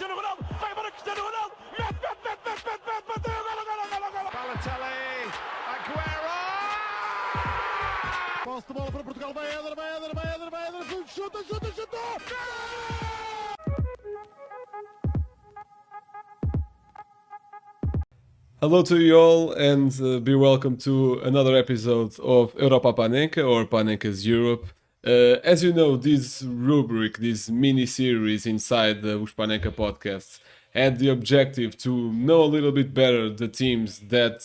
Cristiano Ronaldo, vai embora Cristiano Ronaldo, mete, bateu, golo. Balotelli, Aguero! Posse de bola para Portugal, vai Eder, chuta! Hello to you all and be welcome to another episode of Europa Panenka or Panenka's Europe. As you know, this rubric, this mini-series inside the Panenka podcast had the objective to know a little bit better the teams that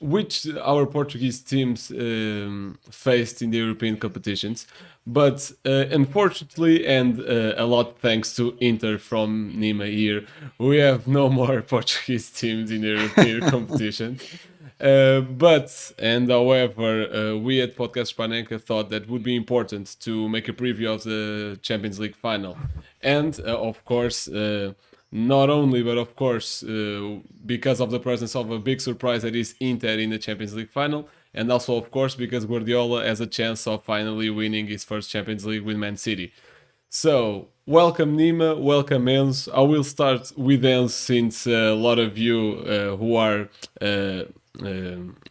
which our Portuguese teams faced in the European competitions. But unfortunately, and a lot thanks to Inter from Nima here, we have no more Portuguese teams in the European competitions. However, we at Podcast Panenka thought that would be important to make a preview of the Champions League final. And of course, not only, but of course, because of the presence of a big surprise that is Inter in the Champions League final, and also, of course, because Guardiola has a chance of finally winning his first Champions League with Man City. So, welcome Nima, welcome Enzo. I will start with Enzo since a lot of you who are a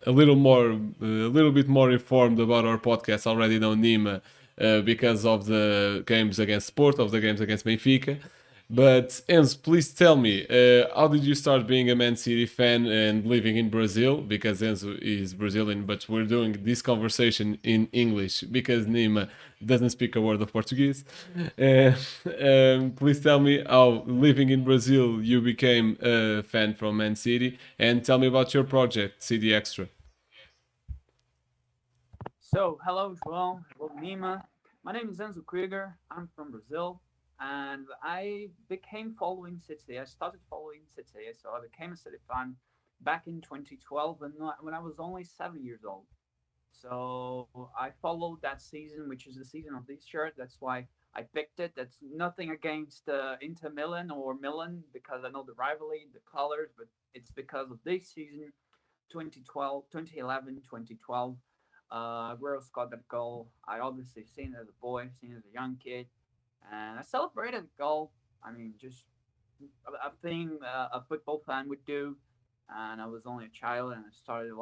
little bit more informed about our podcast already know Nima because of the games against Porto, of the games against Benfica. But Enzo, please tell me, how did you start being a Man City fan and living in Brazil? Because Enzo is Brazilian, but we're doing this conversation in English because Nima doesn't speak a word of Portuguese. Please tell me how, living in Brazil, you became a fan from Man City, and tell me about your project, City Xtra. So, hello João, hello Nima. My name is Enzo Krieger. I'm from Brazil. And I became following City. I started following City, so I became a City fan back in 2012 when I was only 7 years old. So I followed that season, which is the season of this shirt. That's why I picked it. That's nothing against Inter Milan or Milan because I know the rivalry, the colors, but it's because of this season, 2011, 2012. Aguero scored that goal. I obviously seen it as a boy, seen it as a young kid. And I celebrated the goal. I mean, just a thing a football fan would do. And I was only a child, and I started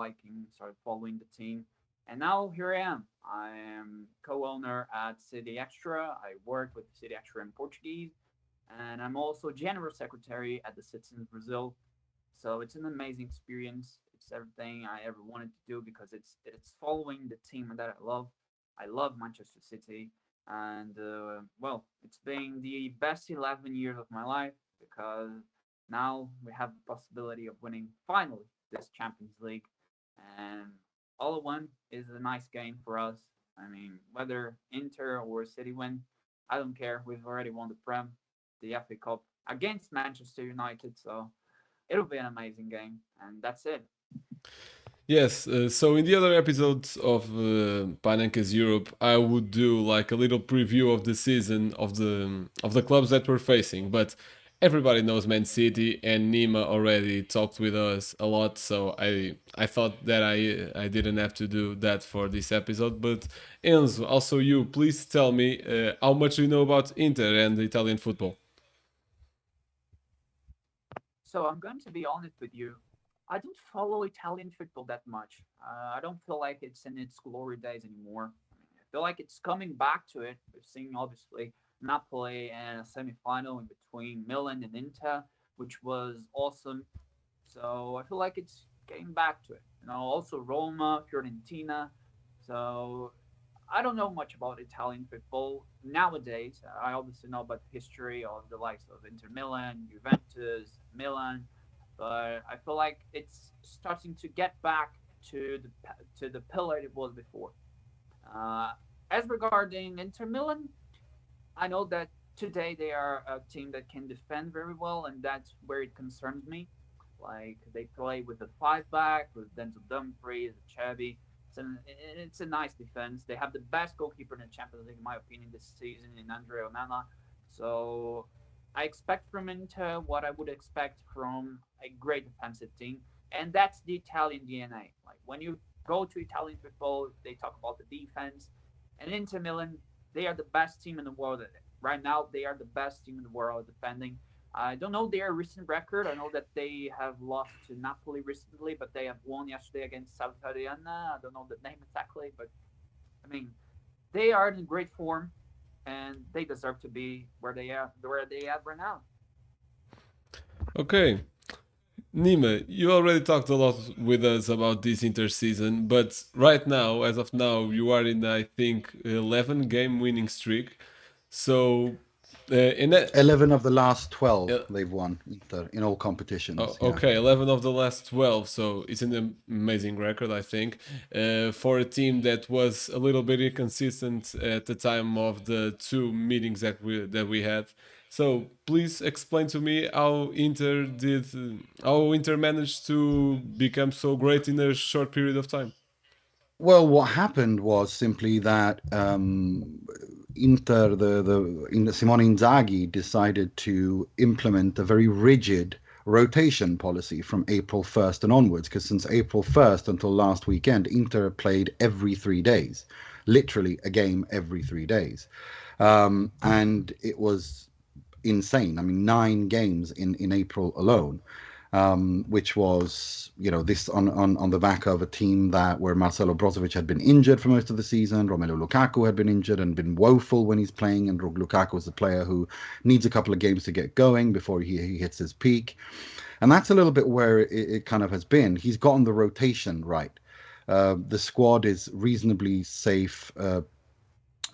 following the team. And now here I am. I am co-owner at City Xtra. I work with City Xtra in Portuguese, and I'm also general secretary at the Citizens Brazil. So it's an amazing experience. It's everything I ever wanted to do because it's following the team that I love. I love Manchester City. And it's been the best 11 years of my life because now we have the possibility of winning finally this Champions League, and all one is a nice game for us. I mean, whether Inter or City win, I don't care. We've already won the Prem, the FA Cup against Manchester United, so it'll be an amazing game, and that's it. Yes, so in the other episodes of Panenka's Europe, I would do like a little preview of the season of the clubs that we're facing. But everybody knows Man City, and Nima already talked with us a lot, so I thought that I didn't have to do that for this episode. But Enzo, also you, please tell me how much you know about Inter and Italian football. So I'm going to be honest with you. I don't follow Italian football that much. I don't feel like it's in its glory days anymore. I feel like it's coming back to it. We've seen obviously Napoli in a semi-final in between Milan and Inter, which was awesome. So I feel like it's getting back to it. Also Roma, Fiorentina. So I don't know much about Italian football nowadays. I obviously know about the history of the likes of Inter Milan, Juventus, Milan, but I feel like it's starting to get back to the pillar it was before. As regarding Inter Milan, I know that today they are a team that can defend very well, and that's where it concerns me. Like they play with a five back with Denzel Dumfries, Chevy. It's a nice defense. They have the best goalkeeper in the Champions League, in my opinion, this season in onana. So I expect from Inter what I would expect from a great defensive team, and that's the Italian DNA. Like when you go to Italian football, they talk about the defense, and Inter Milan, they are the best team in the world right now they are the best team in the world defending. I don't know their recent record. I know that they have lost to Napoli recently, but they have won yesterday against Salernitana. I don't know the name exactly, but I mean, they are in great form, and they deserve to be where they are right now. Okay. Nima, you already talked a lot with us about this Inter season, but right now, as of now, you are in, I think, 11 game winning streak. So, in that, 11 of the last 12 uh, they've won in all competitions. okay, 11 of the last 12, so it's an amazing record, I think, for a team that was a little bit inconsistent at the time of the two meetings that we had. So please explain to me how Inter managed to become so great in a short period of time. Well, what happened was simply that Inter, Simone Inzaghi decided to implement a very rigid rotation policy from April 1st and onwards, because since April 1st until last weekend, Inter played every 3 days, literally a game every 3 days. And it was insane. I mean, 9 games in April alone. Which was, this on the back of a team where Marcelo Brozovic had been injured for most of the season. Romelu Lukaku had been injured and been woeful when he's playing, and Lukaku is a player who needs a couple of games to get going before he hits his peak. And that's a little bit where it kind of has been. He's gotten the rotation right. The squad is reasonably safe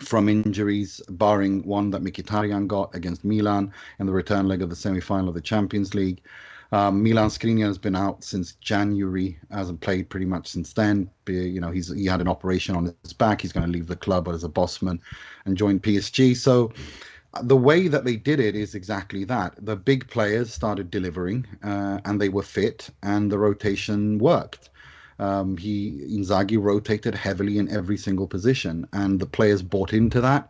from injuries, barring one that Mkhitaryan got against Milan in the return leg of the semi-final of the Champions League. Milan Skriniar has been out since January, hasn't played pretty much since then. He had an operation on his back. He's going to leave the club as a bossman and join PSG. So the way that they did it is exactly that. The big players started delivering, and they were fit, and the rotation worked. Inzaghi rotated heavily in every single position, and the players bought into that.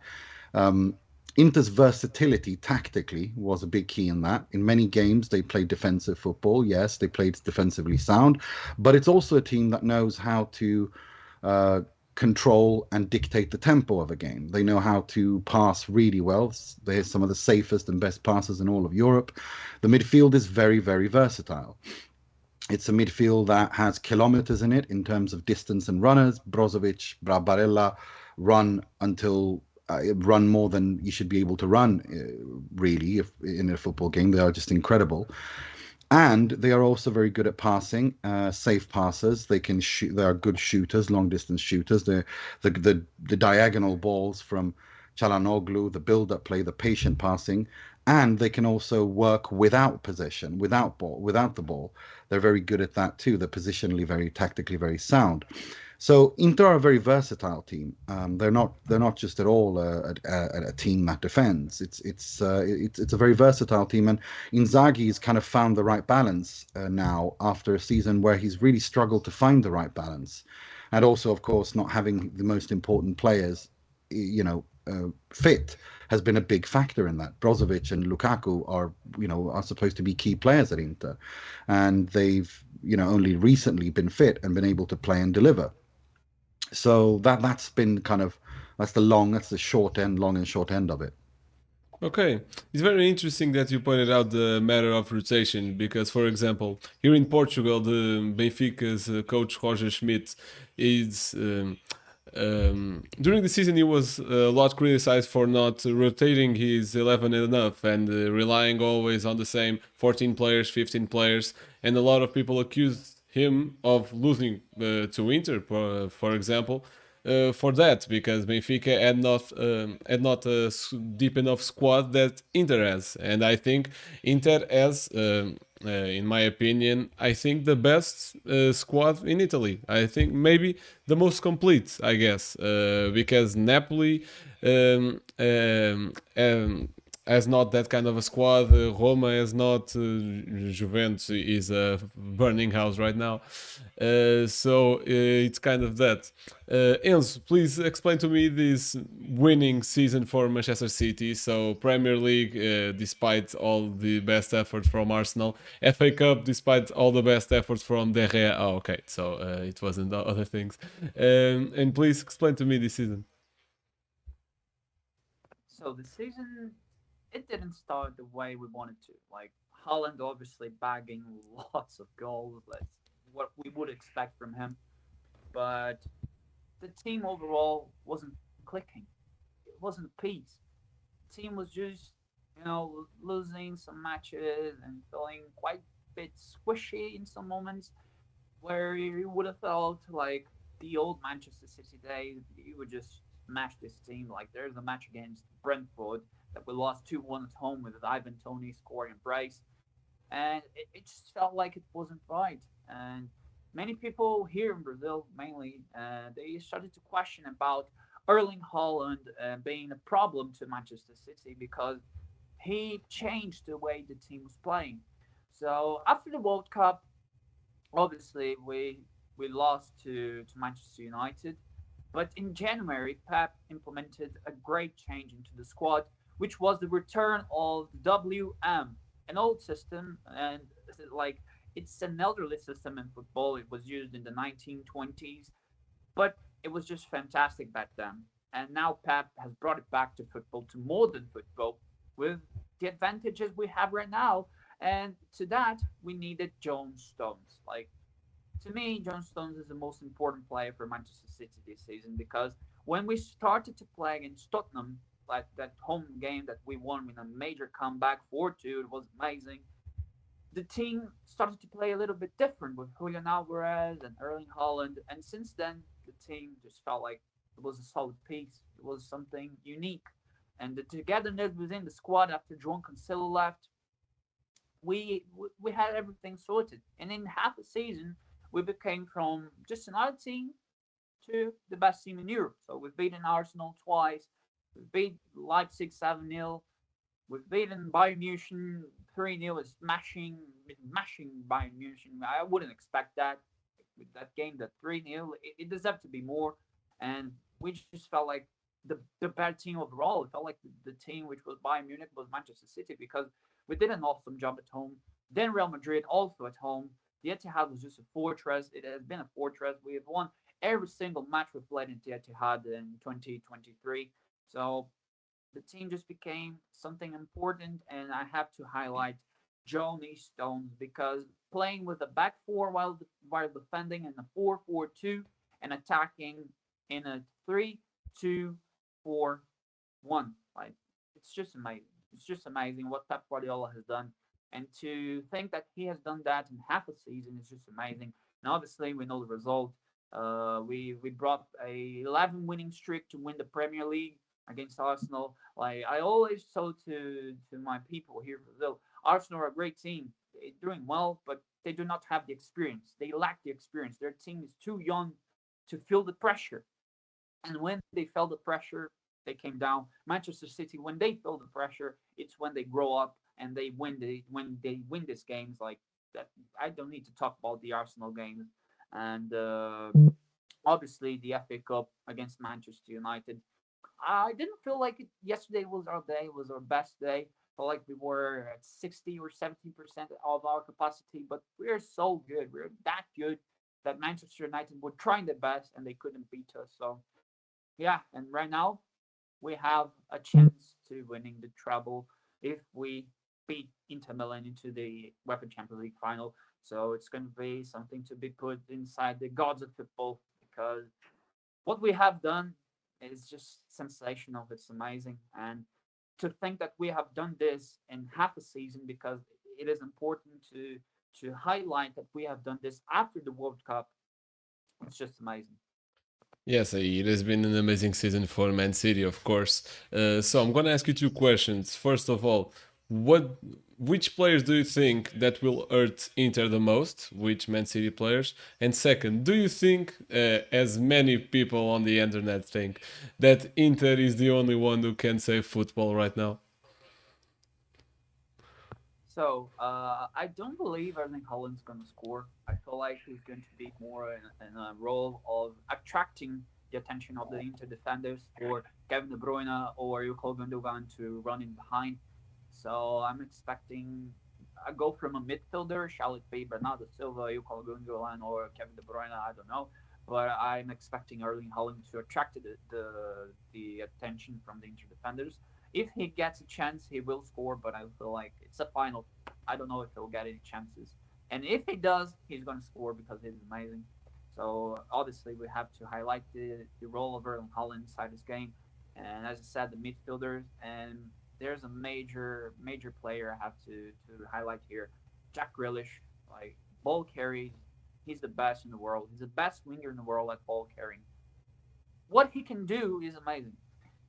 Inter's versatility tactically was a big key in that. In many games, they played defensive football. Yes, they played defensively sound, but it's also a team that knows how to control and dictate the tempo of a game. They know how to pass really well. They're some of the safest and best passers in all of Europe. The midfield is very, very versatile. It's a midfield that has kilometers in it in terms of distance and runners. Brozovic, Barella run more than you should be able to run, really, in a football game. They are just incredible. And they are also very good at passing, safe passers. They can shoot. They are good shooters, long distance shooters. The diagonal balls from Çalhanoğlu, the build-up play, the patient passing, and they can also work without possession, without the ball. They're very good at that too. They're positionally very tactically very sound. So Inter are a very versatile team. They're not just at all a team that defends. It's a very versatile team, and Inzaghi has kind of found the right balance now after a season where he's really struggled to find the right balance, and also, of course, not having the most important players, fit has been a big factor in that. Brozovic and Lukaku are supposed to be key players at Inter, and they've only recently been fit and been able to play and deliver. So that's been that's the long and short end of it. Okay, it's very interesting that you pointed out the matter of rotation because, for example, here in Portugal, the Benfica's coach Roger Schmidt is during the season he was a lot criticized for not rotating his 11 enough and relying always on the same 14 players, 15 players, and a lot of people accused him of losing to Inter, for example, for that because Benfica had not a deep enough squad that Inter has, and I think Inter has, in my opinion, I think the best squad in Italy. I think maybe the most complete, I guess, because Napoli has not that kind of a squad. Roma has not. Juventus is a burning house right now. So it's kind of that. Enzo, please explain to me this winning season for Manchester City. So Premier League, despite all the best efforts from Arsenal. FA Cup, despite all the best efforts from De Gea. Oh, okay. So it wasn't the other things. And please explain to me this season. So the season, it didn't start the way we wanted to. Like Haaland obviously bagging lots of goals. That's what we would expect from him. But the team overall wasn't clicking. It wasn't a piece. The team was just, losing some matches and feeling quite a bit squishy in some moments where you would have felt like the old Manchester City days, you would just smash this team. Like there's a match against Brentford that we lost 2-1 at home with Ivan Toney scoring a brace. And it just felt like it wasn't right. And many people here in Brazil, mainly, they started to question about Erling Haaland being a problem to Manchester City because he changed the way the team was playing. So after the World Cup, obviously we lost to Manchester United, but in January Pep implemented a great change into the squad, which was the return of WM, an old system, and like it's an elderly system in football. It was used in the 1920s, but it was just fantastic back then. And now Pep has brought it back to football, to modern football, with the advantages we have right now. And to that, we needed John Stones. Like to me, John Stones is the most important player for Manchester City this season because when we started to play against Tottenham, like that home game that we won with a major comeback 4-2, it was amazing. The team started to play a little bit different with Julian Alvarez and Erling Haaland, and since then the team just felt like it was a solid piece. It was something unique, and the togetherness within the squad after João Cancelo left, we had everything sorted. And in half a season, we became from just another team to the best team in Europe. So we've beaten Arsenal twice, we've beat Leipzig 7-0, we've beaten Bayern Munich 3-0, smashing Bayern Munich. I wouldn't expect that with that game, that 3-0. It deserved to be more, and we just felt like the better team overall. It felt like the team which was Bayern Munich was Manchester City because we did an awesome job at home. Then Real Madrid also at home. The Etihad was just a fortress. It has been a fortress. We have won every single match we played in the Etihad in 2023. So the team just became something important, and I have to highlight Johnny Stones because playing with a back four while defending in a 4-4-2 and attacking in a 3-2-4-1, like it's just amazing. It's just amazing what Pep Guardiola has done, and to think that he has done that in half a season is just amazing. And obviously, we know the result. We brought a 11 winning streak to win the Premier League against Arsenal. Like I always told to my people here in Brazil, Arsenal are a great team. They're doing well, but they do not have the experience. They lack the experience. Their team is too young to feel the pressure. And when they felt the pressure, they came down. Manchester City, when they feel the pressure, it's when they grow up and they win when they win these games like that. I don't need to talk about the Arsenal games and obviously the FA Cup against Manchester United. I didn't feel like yesterday was our day, was our best day. Felt like we were at 60 or 70% of our capacity, but we're so good. We're that good that Manchester United were trying their best and they couldn't beat us. So yeah, and right now we have a chance to winning the treble if we beat Inter Milan into the UEFA Champions League final. So it's going to be something to be put inside the gods of football because what we have done is just sensational. It's amazing. And to think that we have done this in half a season because it is important to highlight that we have done this after the World Cup. It's just amazing. Yes, it has been an amazing season for Man City, of course. So I'm going to ask you two questions. First of all, which players do you think that will hurt Inter the most? Which Man City players? And second, do you think, as many people on the internet think, that Inter is the only one who can save football right now? So I don't believe Erling Haaland's going to score. I feel like he's going to be more in a role of attracting the attention of the Inter defenders or Kevin De Bruyne or Ilkay Gundogan to run in behind. So I'm expecting a goal from a midfielder. Shall it be Bernardo Silva, Ilkay Gundogan, or Kevin De Bruyne? I don't know. But I'm expecting Erling Haaland to attract the attention from the Inter defenders. if he gets a chance, he will score. But I feel like it's a final. I don't know if he'll get any chances. And if he does, he's going to score because he's amazing. So obviously we have to highlight the role of Erling Haaland inside this game. And as I said, the midfielders, and there's a major player I have to highlight here. Jack Grealish, like ball carries, he's the best in the world. He's the best winger in the world at ball carrying. What he can do is amazing.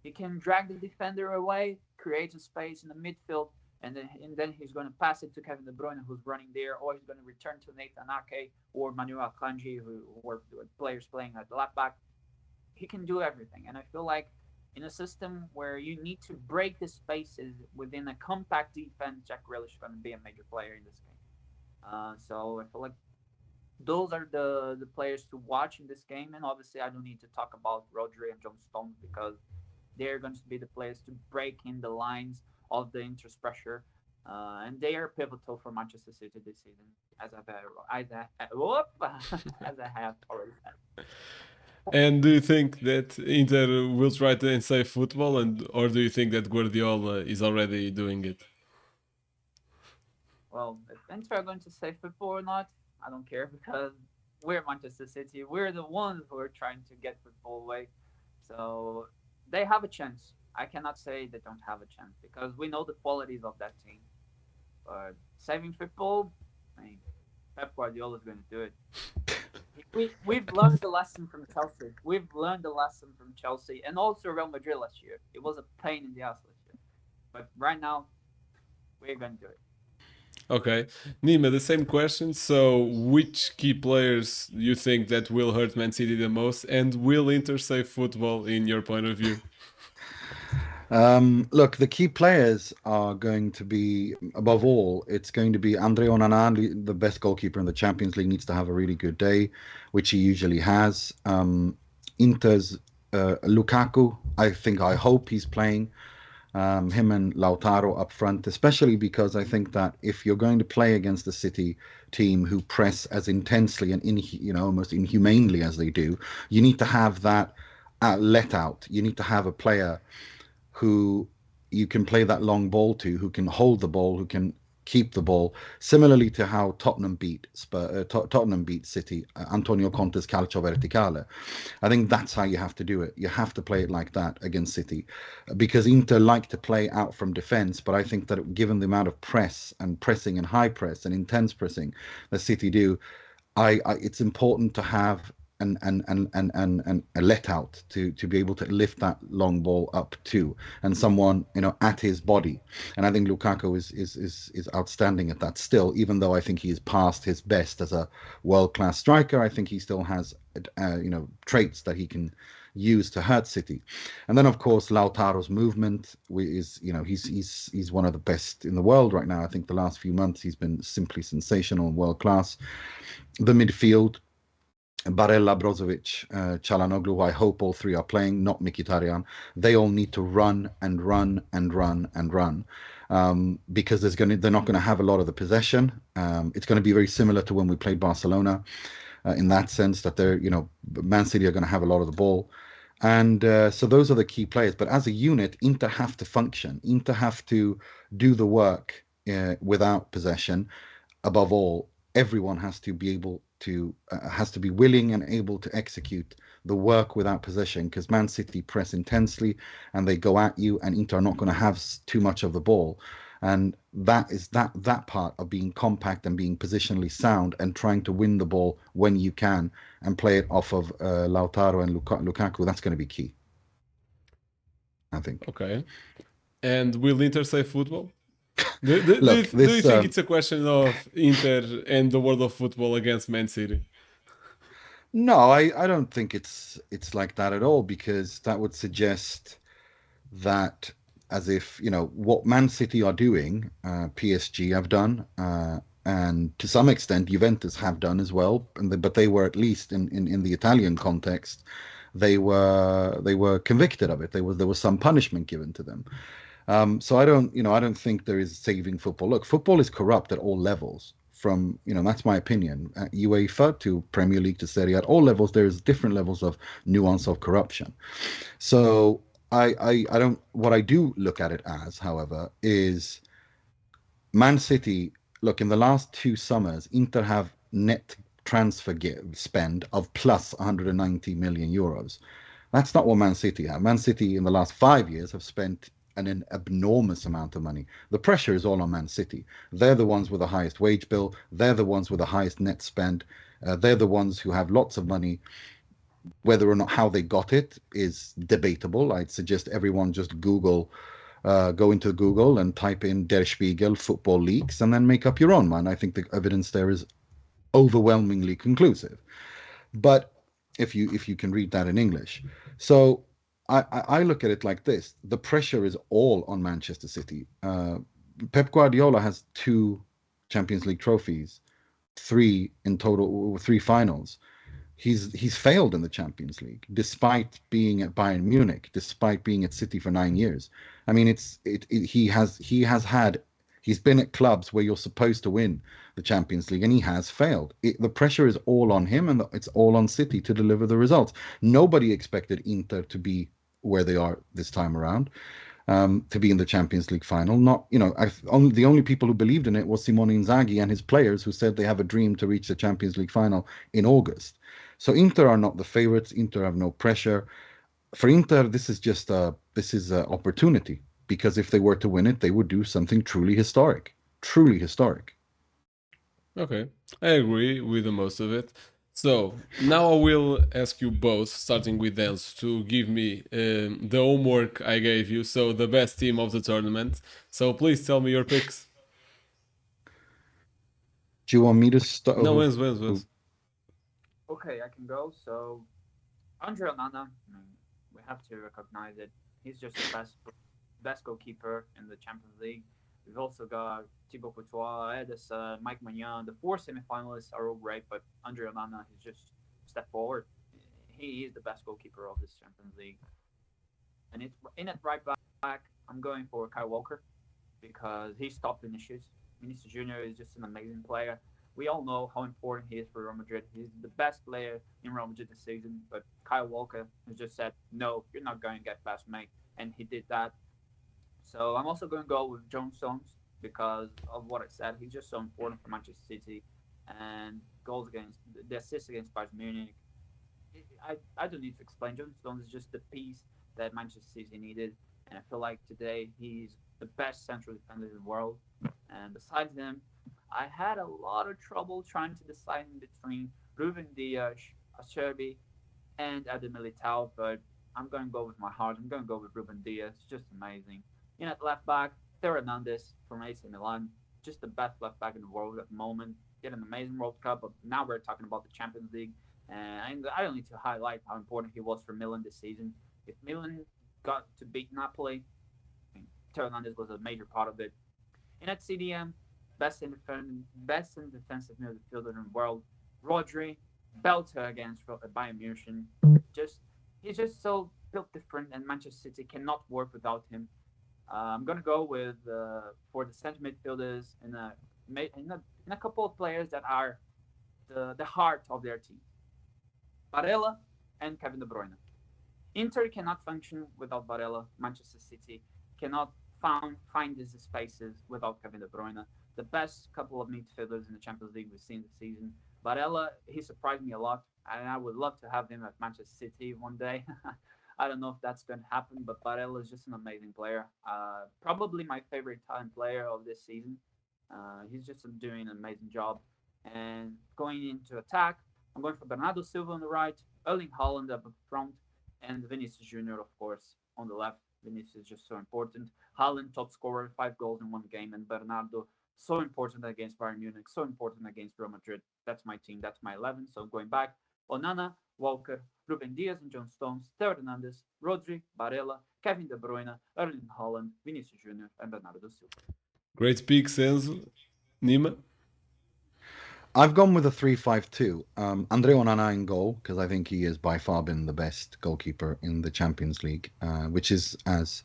He can drag the defender away, create a space in the midfield, and then he's going to pass it to Kevin De Bruyne, who's running there, or he's going to return to Nathan Ake or Manuel Akanji, who were players playing at the left back. He can do everything, and I feel like in a system where you need to break the spaces within a compact defense, Jack Grealish is going to be a major player in this game. So I feel like those are the players to watch in this game, and obviously I don't need to talk about Rodri and John Stones because they're going to be the players to break in the lines of the Inter's pressure, and they are pivotal for Manchester City this season, as I have already said. And do you think that Inter will try to save football, or do you think that Guardiola is already doing it? Well, if Inter are going to save football or not, I don't care because we're Manchester City. We're the ones who are trying to get football away. So they have a chance. I cannot say they don't have a chance because we know the qualities of that team. But saving football, I mean, Pep Guardiola is going to do it. We've learned the lesson from Chelsea. We've learned the lesson from Chelsea and also Real Madrid last year. It was a pain in the ass last year. But right now, we're going to do it. Okay. Nima, the same question. So, which key players you think that will hurt Man City the most, and will Inter save football in your point of view? Look, the key players are going to be, above all, it's going to be Andre Onana, the best goalkeeper in the Champions League, needs to have a really good day, which he usually has. Inter's Lukaku, I hope he's playing. Him and Lautaro up front, especially because I think that if you're going to play against the City team who press as intensely and almost inhumanely as they do, you need to have that let out. You need to have a player who you can play that long ball to, who can hold the ball, who can keep the ball, similarly to how Tottenham beat City, Antonio Conte's calcio verticale. I think that's how you have to do it. You have to play it like that against City, because Inter like to play out from defense, but I think that given the amount of pressing and high press and intense pressing that City do, it's important to have and a let out to be able to lift that long ball up too, and someone at his body. And I think Lukaku is outstanding at that still, even though I think he is past his best as a world-class striker. I think he still has traits that he can use to hurt City. And then of course Lautaro's movement is he's one of the best in the world right now. I think the last few months he's been simply sensational and world class. The midfield, Barella, Brozovic, Çalhanoğlu, who I hope all three are playing, not Mkhitaryan. They all need to run and run and run and run, because they're not going to have a lot of the possession. It's going to be very similar to when we played Barcelona, in that sense that Man City are going to have a lot of the ball. And so those are the key players. But as a unit, Inter have to function. Inter have to do the work without possession. Above all, everyone has to be able to has to be willing and able to execute the work without possession, because Man City press intensely and they go at you, and Inter are not going to have too much of the ball. And that is that part of being compact and being positionally sound and trying to win the ball when you can and play it off of Lautaro and Lukaku. That's going to be key, I think. Okay. And will Inter save football? Do you think it's a question of Inter and the world of football against Man City? No, I don't think it's like that at all, because that would suggest that as if what Man City are doing, PSG have done, and to some extent Juventus have done as well, but they were, at least in the Italian context, they were convicted of it. There was some punishment given to them. So I don't think there is saving football. Look, football is corrupt at all levels. From that's my opinion. At UEFA to Premier League to Serie A, at all levels there is different levels of nuance of corruption. So I don't. What I do look at it as, however, is Man City. Look, in the last 2 summers, Inter have net transfer spend of plus 190 million euros. That's not what Man City have. Man City in the last 5 years have spent an enormous amount of money. The pressure is all on Man City. They're the ones with the highest wage bill. They're the ones with the highest net spend. They're the ones who have lots of money. Whether or not how they got it is debatable. I'd suggest everyone just go into Google and type in Der Spiegel football leaks and then make up your own mind. I think the evidence there is overwhelmingly conclusive. But if you can read that in English. So I look at it like this. The pressure is all on Manchester City. Pep Guardiola has 2 Champions League trophies, 3 in total, 3 finals. He's failed in the Champions League, despite being at Bayern Munich, despite being at City for 9 years. I mean, he's been at clubs where you're supposed to win the Champions League, and he has failed. The pressure is all on him, and it's all on City to deliver the results. Nobody expected Inter to be where they are this time around, to be in the Champions League final. Not, the only people who believed in it was Simone Inzaghi and his players, who said they have a dream to reach the Champions League final in August. So Inter are not the favorites. Inter have no pressure. For Inter, this is an opportunity, because if they were to win it, they would do something truly historic. Truly historic. Okay, I agree with the most of it. So now I will ask you both, starting with Enzo, to give me the homework I gave you. So the best team of the tournament. So please tell me your picks. Do you want me to start? No, Enzo. Okay, I can go. So, Andre Onana, we have to recognize it. He's just the best goalkeeper in the Champions League. We've also got Thibaut Courtois, Ederson, Mike Maignan. The 4 semi-finalists are all great, but Andre Onana has just stepped forward. He is the best goalkeeper of this Champions League. And in at right back, I'm going for Kyle Walker, because he stopped Vinicius. Vinicius Jr. is just an amazing player. We all know how important he is for Real Madrid. He's the best player in Real Madrid this season, but Kyle Walker has just said, no, you're not going to get past me, and he did that. So I'm also going to go with John Stones, because of what I said. He's just so important for Manchester City, and the assists against Bayern Munich. I don't need to explain. John Stones is just the piece that Manchester City needed, and I feel like today he's the best central defender in the world. And besides him, I had a lot of trouble trying to decide between Ruben Dias, Acerbi, and Eder Militao, but I'm going to go with my heart. I'm going to go with Ruben Dias. Just amazing. In at left back, Theo Hernandez from AC Milan, just the best left back in the world at the moment. Did an amazing World Cup, but now we're talking about the Champions League. And I don't need to highlight how important he was for Milan this season. If Milan got to beat Napoli, Theo Hernandez was a major part of it. In at CDM, best in defensive midfielder in the world, Rodri, belter against Bayern Munich. He's just so built different, and Manchester City cannot work without him. I'm gonna go with for the center midfielders in a couple of players that are the heart of their team, Barella and Kevin De Bruyne. Inter cannot function without Barella. Manchester City cannot find these spaces without Kevin De Bruyne. The best couple of midfielders in the Champions League we've seen this season. Barella, he surprised me a lot, and I would love to have him at Manchester City one day. I don't know if that's going to happen, but Barella is just an amazing player. Probably my favorite talent player of this season. He's just doing an amazing job. And going into attack, I'm going for Bernardo Silva on the right, Erling Haaland up front, and Vinicius Jr., of course, on the left. Vinicius is just so important. Haaland, top scorer, 5 goals in 1 game, and Bernardo, so important against Bayern Munich, so important against Real Madrid. That's my team, that's my 11. So going back, Onana, Walker, Ruben Dias and John Stones, Theo Hernandez, Rodri, Barella, Kevin De Bruyne, Erling Haaland, Vinicius Jr. and Bernardo Silva. Great pick, Enzo. Nima? I've gone with a 3-5-2. Andre Onana in goal, because I think he has by far been the best goalkeeper in the Champions League, which is, as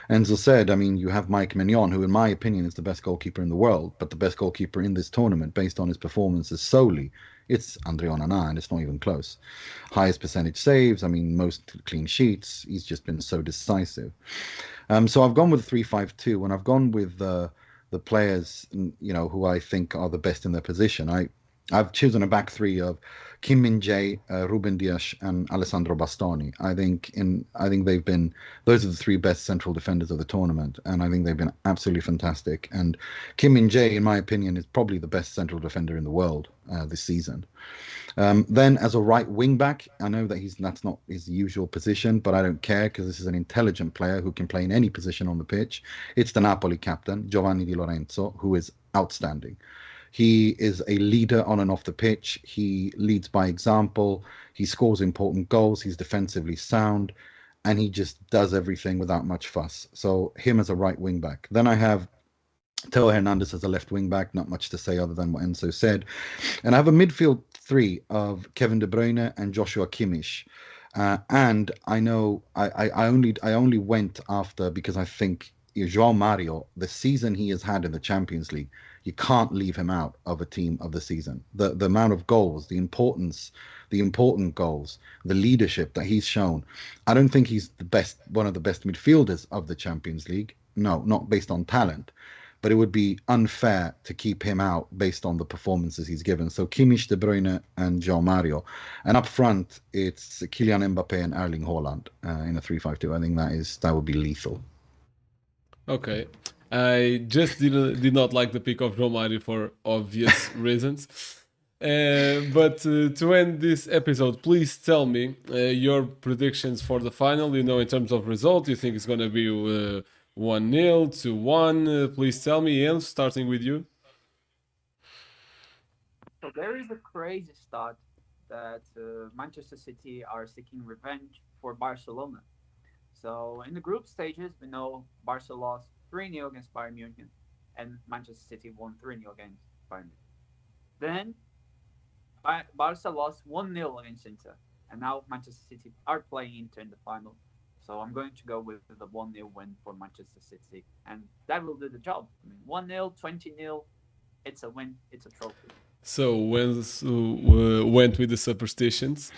Enzo said, I mean, you have Mike Maignan, who in my opinion is the best goalkeeper in the world, but the best goalkeeper in this tournament based on his performances solely it's Andre Onana, and it's not even close. Highest percentage saves, I mean, most clean sheets. He's just been so decisive. So I've gone with 3-5-2, and I've gone with the players, who I think are the best in their position. I've chosen a back three of Kim Min-jae, Ruben Dias, and Alessandro Bastoni. I think those are the three best central defenders of the tournament, and I think they've been absolutely fantastic. And Kim Min-jae, in my opinion, is probably the best central defender in the world this season. Then as a right wing back, I know that that's not his usual position, but I don't care because this is an intelligent player who can play in any position on the pitch. It's the Napoli captain, Giovanni Di Lorenzo, who is outstanding. He is a leader on and off the pitch. He leads by example. He scores important goals. He's defensively sound, and he just does everything without much fuss. So him as a right wing back. Then I have Theo Hernandez as a left wing back. Not much to say other than what Enzo said. And I have a midfield three of Kevin De Bruyne and Joshua Kimmich. And I know I only went after because I think João Mario, the season he has had in the Champions League, you can't leave him out of a team of the season. The amount of goals, the important goals, the leadership that he's shown. I don't think he's one of the best midfielders of the Champions League. No, not based on talent. But it would be unfair to keep him out based on the performances he's given. So Kimmich, De Bruyne, and João Mario. And up front, it's Kylian Mbappe and Erling Haaland in a 3-5-2. I think that would be lethal. Okay. I just did not like the pick of João Mario for obvious reasons. But to end this episode, please tell me your predictions for the final. In terms of result, you think it's going to be 1-0, 2-1. Please tell me, Jens, starting with you. So there is a crazy start that Manchester City are seeking revenge for Barcelona. So in the group stages, we know Barca lost 3-0 against Bayern Munich, and Manchester City won 3-0 against Bayern Munich. Then Barca lost 1-0 against Inter, and now Manchester City are playing Inter in the final. So I'm going to go with the 1-0 win for Manchester City, and that will do the job. 1-0, 20-0, it's a win, it's a trophy. So went with the superstitions.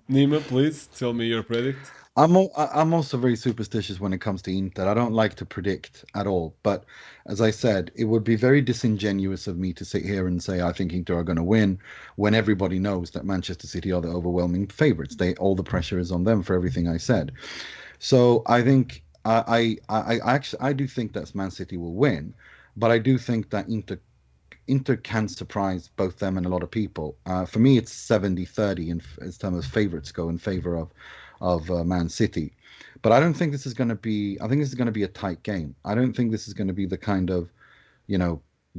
Nima, please tell me your predict. I'm also very superstitious when it comes to Inter. I don't like to predict at all. But as I said, it would be very disingenuous of me to sit here and say I think Inter are going to win when everybody knows that Manchester City are the overwhelming favourites. All the pressure is on them for everything I said. So I think I do think that Man City will win, but I do think that Inter can surprise both them and a lot of people. For me, it's 70-30 in terms of favourites go in favour of Man City. But I don't think this is going to be. I think this is going to be a tight game. I don't think this is going to be the kind of,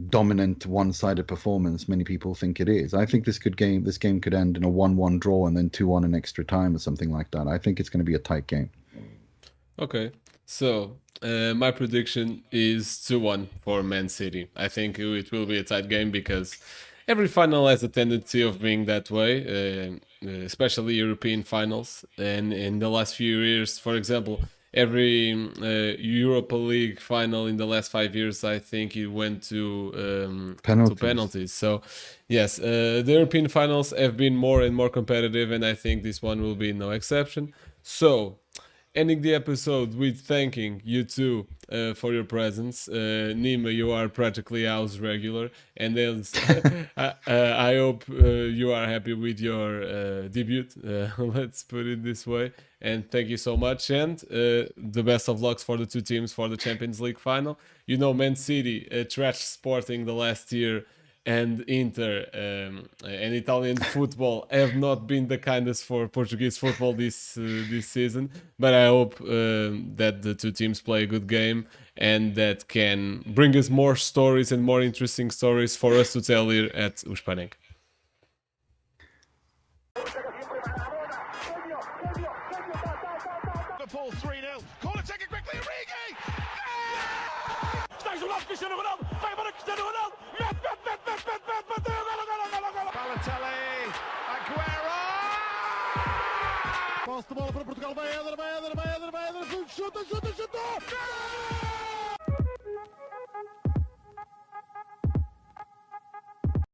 dominant one-sided performance many people think it is. I think this game could end in a 1-1 draw and then 2-1 in extra time or something like that. I think it's going to be a tight game. Okay, so my prediction is 2-1 for Man City. I think it will be a tight game because every final has a tendency of being that way, especially European finals. And in the last few years, for example, every Europa League final in the last 5 years, I think it went to penalties. So, yes, the European finals have been more and more competitive, and I think this one will be no exception. So, ending the episode with thanking you two for your presence. Nima, you are practically house regular, and then I hope you are happy with your debut. Let's put it this way. And thank you so much, and the best of lucks for the two teams for the Champions League final. Man City trashed Sporting the last year, and Inter and Italian football have not been the kindest for Portuguese football this season. But I hope that the two teams play a good game and that can bring us more stories and more interesting stories for us to tell here at Panenka. Liverpool 3-0. Corner taken quickly. Origi! Balotelli, Aguero! Posse de bola para Portugal, vai Éder, chuta!